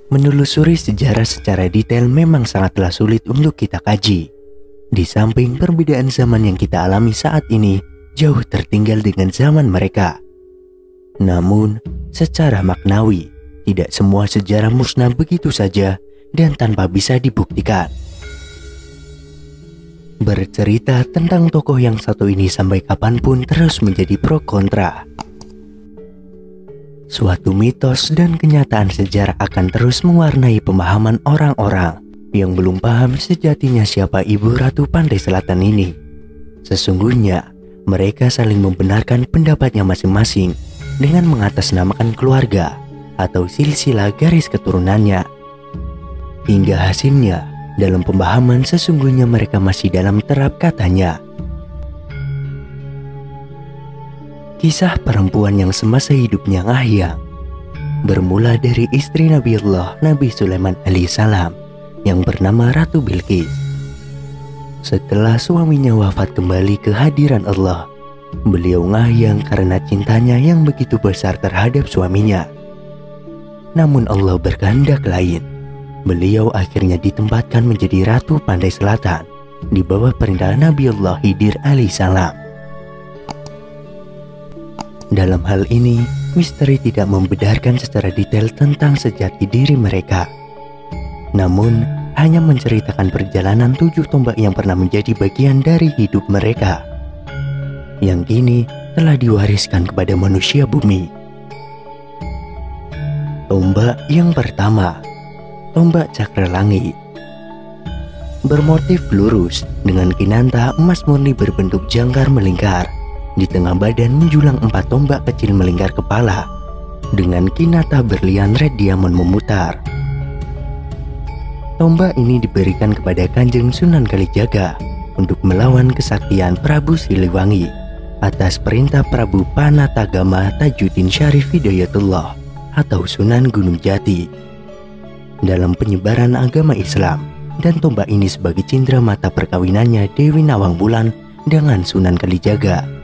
Menelusuri sejarah secara detail memang sangatlah sulit untuk kita kaji. Di samping perbedaan zaman yang kita alami saat ini jauh tertinggal dengan zaman mereka. Namun, secara maknawi, tidak semua sejarah musnah begitu saja dan tanpa bisa dibuktikan. Bercerita tentang tokoh yang satu ini sampai kapanpun terus menjadi pro kontra. Suatu mitos dan kenyataan sejarah akan terus mewarnai pemahaman orang-orang yang belum paham sejatinya siapa Ibu Ratu Pantai Selatan ini. Sesungguhnya, mereka saling membenarkan pendapatnya masing-masing dengan mengatasnamakan keluarga atau silsilah garis keturunannya. Hingga hasilnya, dalam pemahaman sesungguhnya mereka masih dalam terap katanya. Kisah perempuan yang semasa hidupnya ngahyang bermula dari istri Nabiullah Nabi Sulaiman alaihissalam yang bernama Ratu Bilqis. Setelah suaminya wafat kembali ke hadiran Allah, beliau ngahyang karena cintanya yang begitu besar terhadap suaminya. Namun Allah berkehendak lain. Beliau akhirnya ditempatkan menjadi Ratu Pantai Selatan di bawah perintah Nabiullah Khidir alaihissalam. Dalam hal ini, misteri tidak membedarkan secara detail tentang sejati diri mereka. Namun, hanya menceritakan perjalanan 7 tombak yang pernah menjadi bagian dari hidup mereka, yang kini telah diwariskan kepada manusia bumi. Tombak yang pertama, tombak cakra langit. Bermotif lurus dengan kinanta emas murni berbentuk jangkar melingkar. Di tengah badan menjulang 4 tombak kecil melingkar kepala dengan kinata berlian red diamond memutar. Tombak ini diberikan kepada Kanjeng Sunan Kalijaga untuk melawan kesaktian Prabu Siliwangi atas perintah Prabu Panatagama Tajuddin Syarif Hidayatullah atau Sunan Gunung Jati dalam penyebaran agama Islam, dan tombak ini sebagai cindera mata perkawinannya Dewi Nawang Wulan dengan Sunan Kalijaga.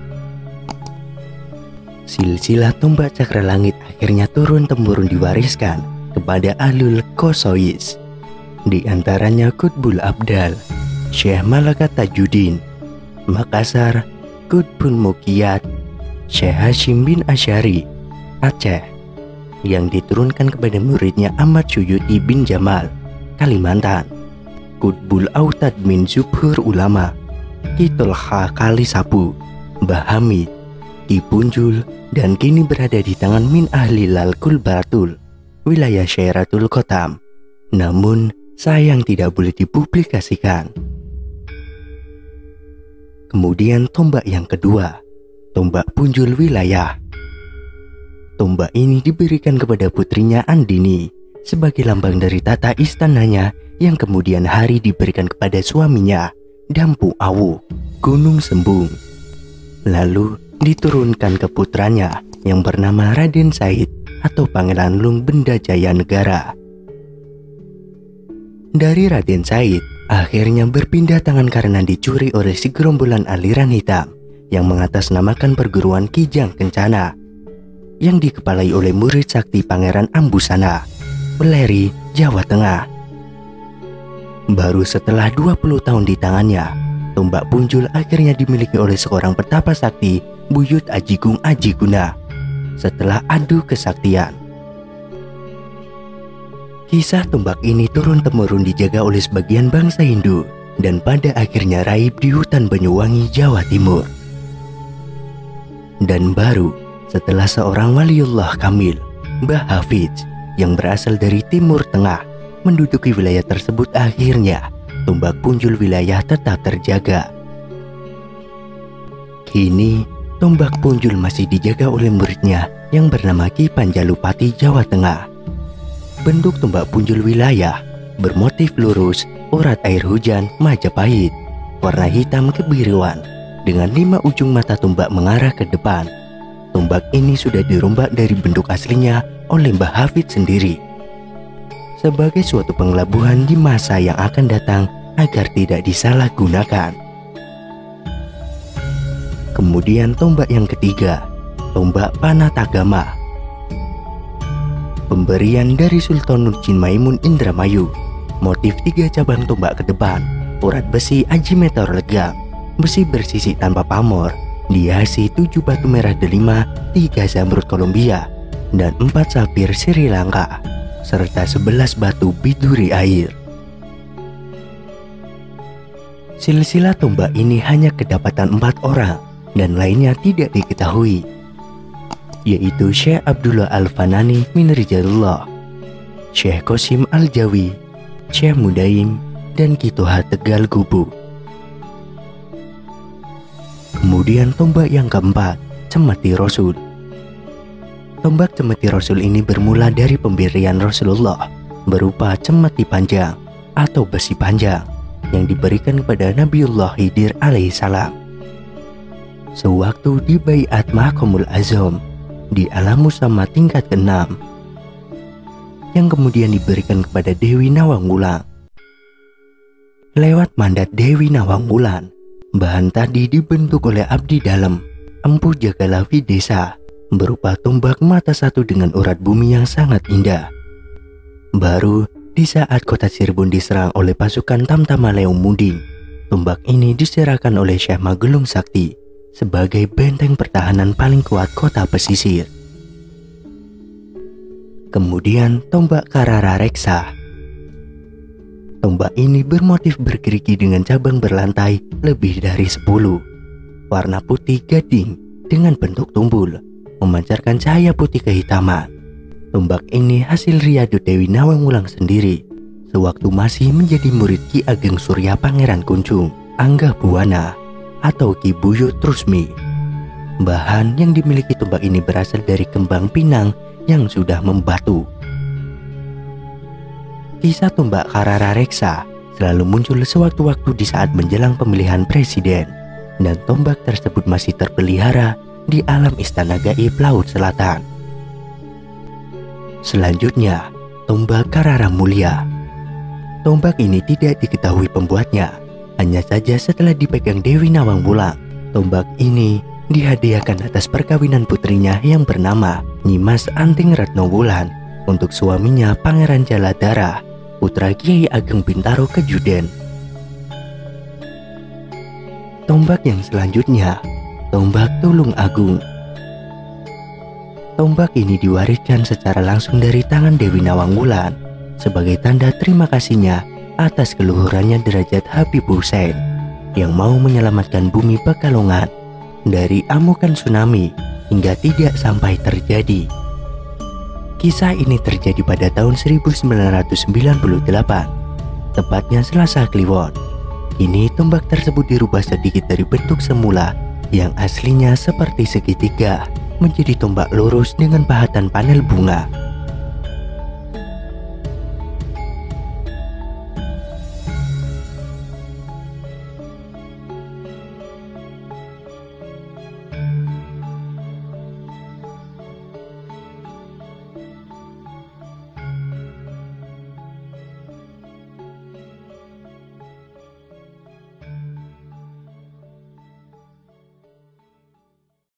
Silsilah tombak cakra langit akhirnya turun-temurun diwariskan kepada Ahlul Qosois, di antaranya Qutbul Abdal, Syekh Malaka Tajuddin, Makassar, Qutbul Muqiyat, Syekh Hashim bin Asy'ari, Aceh, yang diturunkan kepada muridnya Ahmad Suyuti bin Jamal, Kalimantan, Qutbul Autad bin Zubhur Ulama, Kitul Ha Kali Sapu, Mbah Hamid, Ki Punjul, dan kini berada di tangan min ahli Lalkul Baratul, wilayah Syairatul Qotam. Namun sayang tidak boleh dipublikasikan. Kemudian tombak yang kedua, tombak Punjul wilayah. Tombak ini diberikan kepada putrinya Andini sebagai lambang dari tata istananya, yang kemudian hari diberikan kepada suaminya Dampu Awu, Gunung Sembung. Lalu diturunkan ke putranya yang bernama Raden Said atau Pangeran Lung Benda Jaya Negara. Dari Raden Said akhirnya berpindah tangan karena dicuri oleh segerombolan aliran hitam yang mengatasnamakan perguruan Kijang Kencana yang dikepalai oleh murid sakti Pangeran Ambusana, Beleri, Jawa Tengah. Baru setelah 20 tahun di tangannya, tombak Punjul akhirnya dimiliki oleh seorang petapa sakti, Buyut Ajigung Ajiguna, setelah adu kesaktian. Kisah tombak ini turun-temurun dijaga oleh sebagian bangsa Hindu dan pada akhirnya raib di hutan Banyuwangi, Jawa Timur. Dan baru setelah seorang waliullah kamil, Mbah Hafidz, yang berasal dari Timur Tengah, menduduki wilayah tersebut, akhirnya tombak Punjul wilayah tetap terjaga. Kini tombak Punjul masih dijaga oleh muridnya yang bernama Ki Panjalupati, Jawa Tengah. Bentuk tombak Punjul wilayah bermotif lurus, urat air hujan, Majapahit, warna hitam kebiruan, dengan 5 ujung mata tombak mengarah ke depan. Tombak ini sudah dirombak dari bentuk aslinya oleh Mbah Hafidz sendiri sebagai suatu pengelabuhan di masa yang akan datang agar tidak disalahgunakan. Kemudian tombak yang ketiga, tombak Panatagama. pemberian dari Sultan Nurjin Maimun Indramayu. Motif 3 cabang tombak ke depan, urat besi Aji Meteor Legam, besi bersisik tanpa pamor, dihiasi 7 batu merah delima, 3 zamrud Kolombia, dan 4 safir Sri Lanka, serta 11 batu biduri air. Silsilah tombak ini hanya kedapatan 4 orang dan lainnya tidak diketahui, yaitu Syekh Abdullah Al-Fanani min Rijalullah, Syekh Qasim Al-Jawi, Syekh Mudaim, dan Ki Toha Tegal Gubuk. Kemudian tombak yang keempat, Cemeti Rasul. Tombak Cemeti Rasul ini bermula dari pemberian Rasulullah berupa cemeti panjang atau besi panjang yang diberikan kepada Nabiullah Khidir alaihissalam sewaktu di Baiat Maqamul Azam di alam Musamma tingkat ke-6, yang kemudian diberikan kepada Dewi Nawang Wulan. Lewat mandat Dewi Nawang Wulan, bahan tadi dibentuk oleh abdi dalam Empu Jagalawi Desa berupa tombak mata satu dengan urat bumi yang sangat indah. Baru di saat kota Cirebon diserang oleh pasukan Tamtama Leung Munding, tombak ini diserahkan oleh Syekh Magelung Sakti sebagai benteng pertahanan paling kuat kota pesisir. Kemudian tombak Karara Reksa. Tombak ini bermotif bergerigi dengan cabang berlantai lebih dari 10. Warna putih gading dengan bentuk tumpul, memancarkan cahaya putih kehitaman. Tombak ini hasil riado Dewi Nawang Wulan sendiri sewaktu masih menjadi murid Ki Ageng Surya Pangeran Kuncung Angga Buwana atau Ki Buyut Trusmi. Bahan yang dimiliki tombak ini berasal dari kembang pinang yang sudah membatu. Kisah tombak Karara Reksa selalu muncul sewaktu-waktu di saat menjelang pemilihan presiden, dan tombak tersebut masih terpelihara di alam Istana Gaib Laut Selatan. Selanjutnya, tombak Karara Mulia. Tombak ini tidak diketahui pembuatnya, hanya saja setelah dipegang Dewi Nawang Wulan, tombak ini dihadiahkan atas perkawinan putrinya yang bernama Nyimas Anting Retno Wulan untuk suaminya Pangeran Jaladara, putra Kiai Ageng Bintaro Kejuden. Tombak yang selanjutnya, tombak Tulung Agung. Tombak ini diwariskan secara langsung dari tangan Dewi Nawang Wulan sebagai tanda terima kasihnya atas keluhurannya derajat Habib Hussein yang mau menyelamatkan bumi Pekalongan dari amukan tsunami hingga tidak sampai terjadi. Kisah ini terjadi pada tahun 1998, tepatnya Selasa Kliwon. Kini tombak tersebut dirubah sedikit dari bentuk semula yang aslinya seperti segitiga menjadi tombak lurus dengan pahatan panel bunga